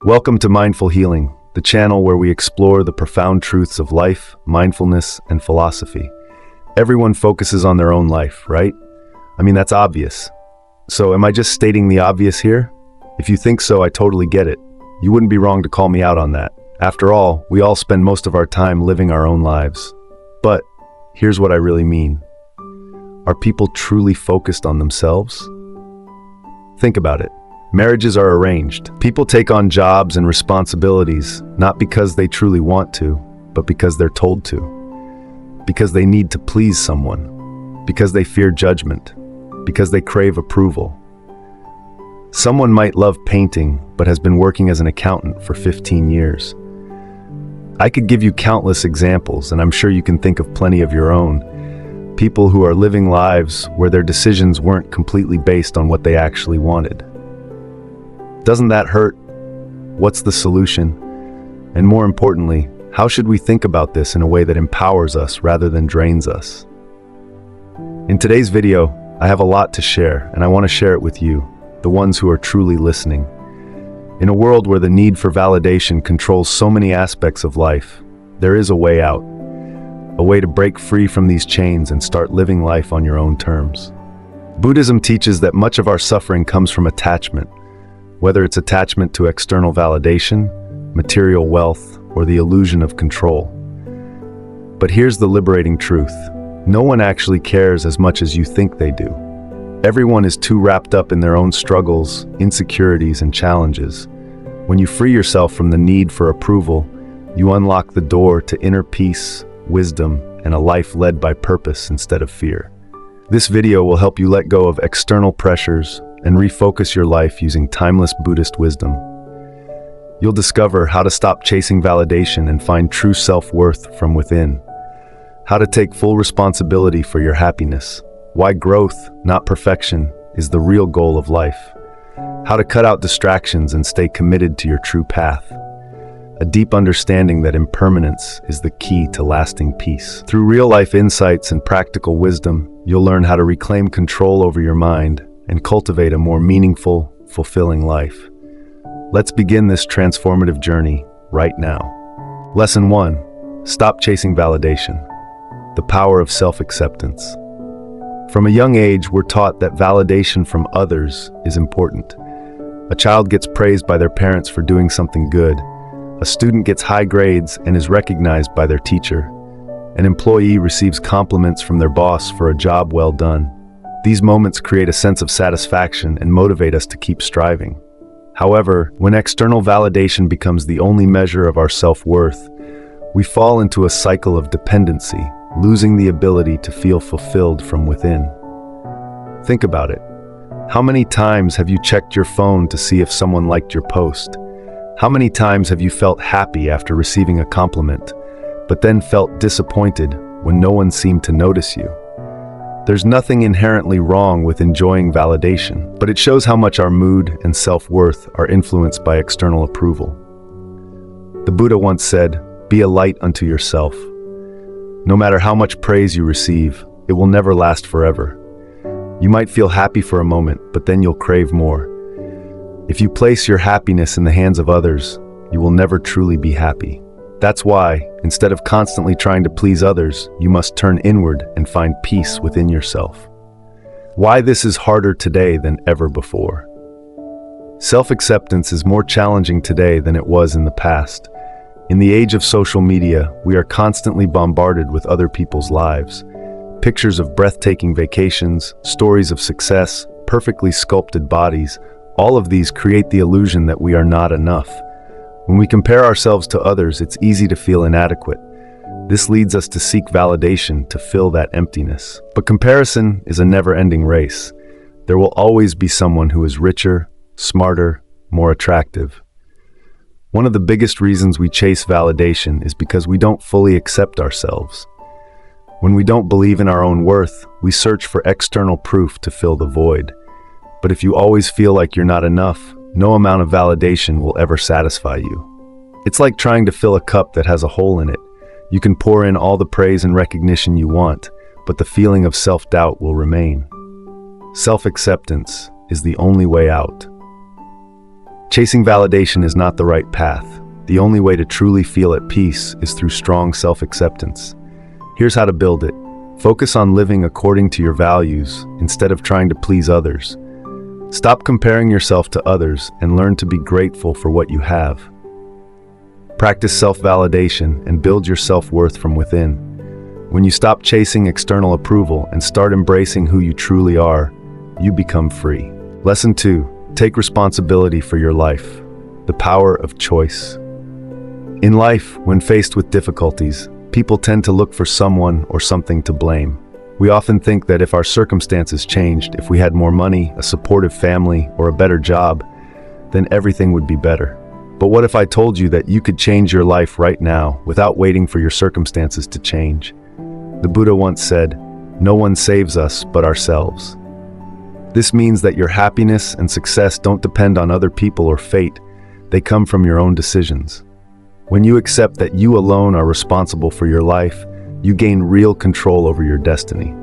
Welcome to Mindful Healing, the channel where we explore the profound truths of life, mindfulness, and philosophy. Everyone focuses on their own life, right? I mean, that's obvious. So am I just stating the obvious here? If you think so, I totally get it. You wouldn't be wrong to call me out on that. After all, we all spend most of our time living our own lives. But here's what I really mean. Are people truly focused on themselves? Think about it. Marriages are arranged. People take on jobs and responsibilities, not because they truly want to, but because they're told to. Because they need to please someone. Because they fear judgment. Because they crave approval. Someone might love painting, but has been working as an accountant for 15 years. I could give you countless examples, and I'm sure you can think of plenty of your own. People who are living lives where their decisions weren't completely based on what they actually wanted. Doesn't that hurt? What's the solution? And more importantly, how should we think about this in a way that empowers us rather than drains us? In today's video, I have a lot to share, and I want to share it with you, the ones who are truly listening. In a world where the need for validation controls so many aspects of life, there is a way out. A way to break free from these chains and start living life on your own terms. Buddhism teaches that much of our suffering comes from attachment, whether it's attachment to external validation, material wealth, or the illusion of control. But here's the liberating truth. No one actually cares as much as you think they do. Everyone is too wrapped up in their own struggles, insecurities, and challenges. When you free yourself from the need for approval, you unlock the door to inner peace, wisdom, and a life led by purpose instead of fear. This video will help you let go of external pressures and refocus your life using timeless Buddhist wisdom. You'll discover how to stop chasing validation and find true self-worth from within. How to take full responsibility for your happiness. Why growth, not perfection, is the real goal of life. How to cut out distractions and stay committed to your true path. A deep understanding that impermanence is the key to lasting peace. Through real-life insights and practical wisdom, you'll learn how to reclaim control over your mind and cultivate a more meaningful, fulfilling life. Let's begin this transformative journey right now. Lesson 1. Stop chasing validation. The power of self-acceptance. From a young age, we're taught that validation from others is important. A child gets praised by their parents for doing something good. A student gets high grades and is recognized by their teacher. An employee receives compliments from their boss for a job well done. These moments create a sense of satisfaction and motivate us to keep striving. However, when external validation becomes the only measure of our self-worth, we fall into a cycle of dependency, losing the ability to feel fulfilled from within. Think about it. How many times have you checked your phone to see if someone liked your post? How many times have you felt happy after receiving a compliment, but then felt disappointed when no one seemed to notice you? There's nothing inherently wrong with enjoying validation, but it shows how much our mood and self-worth are influenced by external approval. The Buddha once said, "Be a light unto yourself." No matter how much praise you receive, it will never last forever. You might feel happy for a moment, but then you'll crave more. If you place your happiness in the hands of others, you will never truly be happy. That's why, instead of constantly trying to please others, you must turn inward and find peace within yourself. Why this is harder today than ever before. Self-acceptance is more challenging today than it was in the past. In the age of social media, we are constantly bombarded with other people's lives. Pictures of breathtaking vacations, stories of success, perfectly sculpted bodies, all of these create the illusion that we are not enough. When we compare ourselves to others, it's easy to feel inadequate. This leads us to seek validation to fill that emptiness. But comparison is a never-ending race. There will always be someone who is richer, smarter, more attractive. One of the biggest reasons we chase validation is because we don't fully accept ourselves. When we don't believe in our own worth, we search for external proof to fill the void. But if you always feel like you're not enough, no amount of validation will ever satisfy you. It's like trying to fill a cup that has a hole in it. You can pour in all the praise and recognition you want, but the feeling of self-doubt will remain. Self-acceptance is the only way out. Chasing validation is not the right path. The only way to truly feel at peace is through strong self-acceptance. Here's how to build it. Focus on living according to your values instead of trying to please others. Stop comparing yourself to others and learn to be grateful for what you have. Practice self-validation and build your self-worth from within. When you stop chasing external approval and start embracing who you truly are, you become free. Lesson 2. Take responsibility for your life. The power of choice. In life, when faced with difficulties, people tend to look for someone or something to blame. We often think that if our circumstances changed, if we had more money, a supportive family, or a better job, then everything would be better. But what if I told you that you could change your life right now without waiting for your circumstances to change? The Buddha once said, "No one saves us but ourselves." This means that your happiness and success don't depend on other people or fate. They come from your own decisions. When you accept that you alone are responsible for your life, you gain real control over your destiny.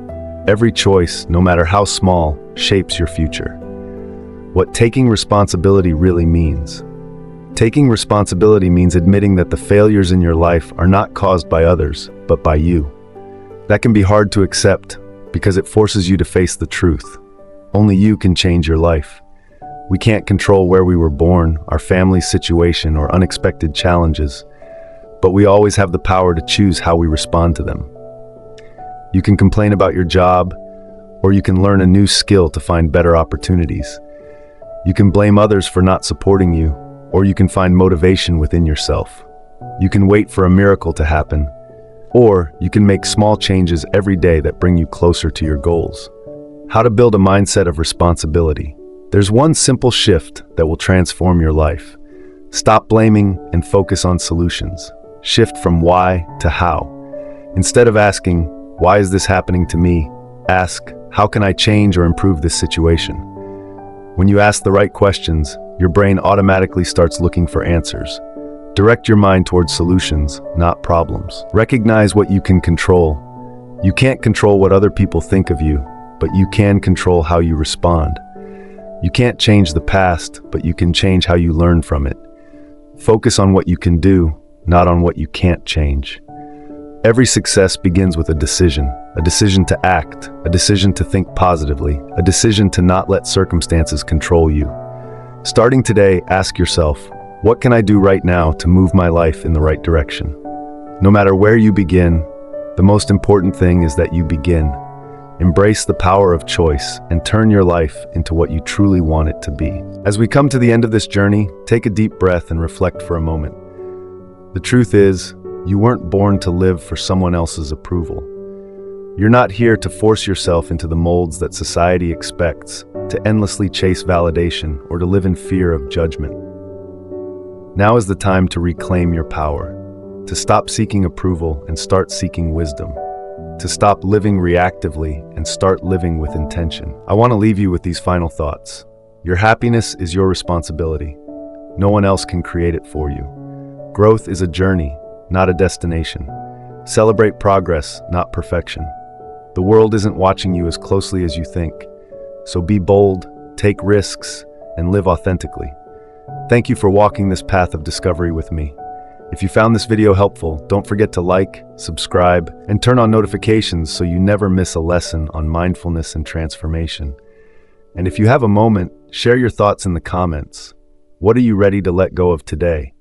Every choice, no matter how small, shapes your future. What taking responsibility really means. Taking responsibility means admitting that the failures in your life are not caused by others, but by you. That can be hard to accept because it forces you to face the truth. Only you can change your life. We can't control where we were born, our family's situation, or unexpected challenges, but we always have the power to choose how we respond to them. You can complain about your job, or you can learn a new skill to find better opportunities. You can blame others for not supporting you, or you can find motivation within yourself. You can wait for a miracle to happen, or you can make small changes every day that bring you closer to your goals. How to build a mindset of responsibility. There's one simple shift that will transform your life. Stop blaming and focus on solutions. Shift from why to how. Instead of asking, "Why is this happening to me?" ask, "How can I change or improve this situation?" When you ask the right questions, your brain automatically starts looking for answers. Direct your mind towards solutions, not problems. Recognize what you can control. You can't control what other people think of you, but you can control how you respond. You can't change the past, but you can change how you learn from it. Focus on what you can do, not on what you can't change. Every success begins with a decision to act, a decision to think positively, a decision to not let circumstances control you. Starting today, ask yourself, what can I do right now to move my life in the right direction? No matter where you begin, the most important thing is that you begin. Embrace the power of choice and turn your life into what you truly want it to be. As we come to the end of this journey, take a deep breath and reflect for a moment. The truth is, you weren't born to live for someone else's approval. You're not here to force yourself into the molds that society expects, to endlessly chase validation, or to live in fear of judgment. Now is the time to reclaim your power, to stop seeking approval and start seeking wisdom, to stop living reactively and start living with intention. I want to leave you with these final thoughts. Your happiness is your responsibility. No one else can create it for you. Growth is a journey, not a destination. Celebrate progress, not perfection. The world isn't watching you as closely as you think, so be bold, take risks, and live authentically. Thank you for walking this path of discovery with me. If you found this video helpful, don't forget to like, subscribe, and turn on notifications so you never miss a lesson on mindfulness and transformation. And if you have a moment, share your thoughts in the comments. What are you ready to let go of today?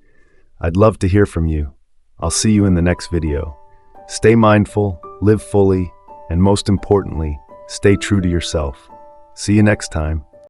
I'd love to hear from you. I'll see you in the next video. Stay mindful, live fully, and most importantly, stay true to yourself. See you next time.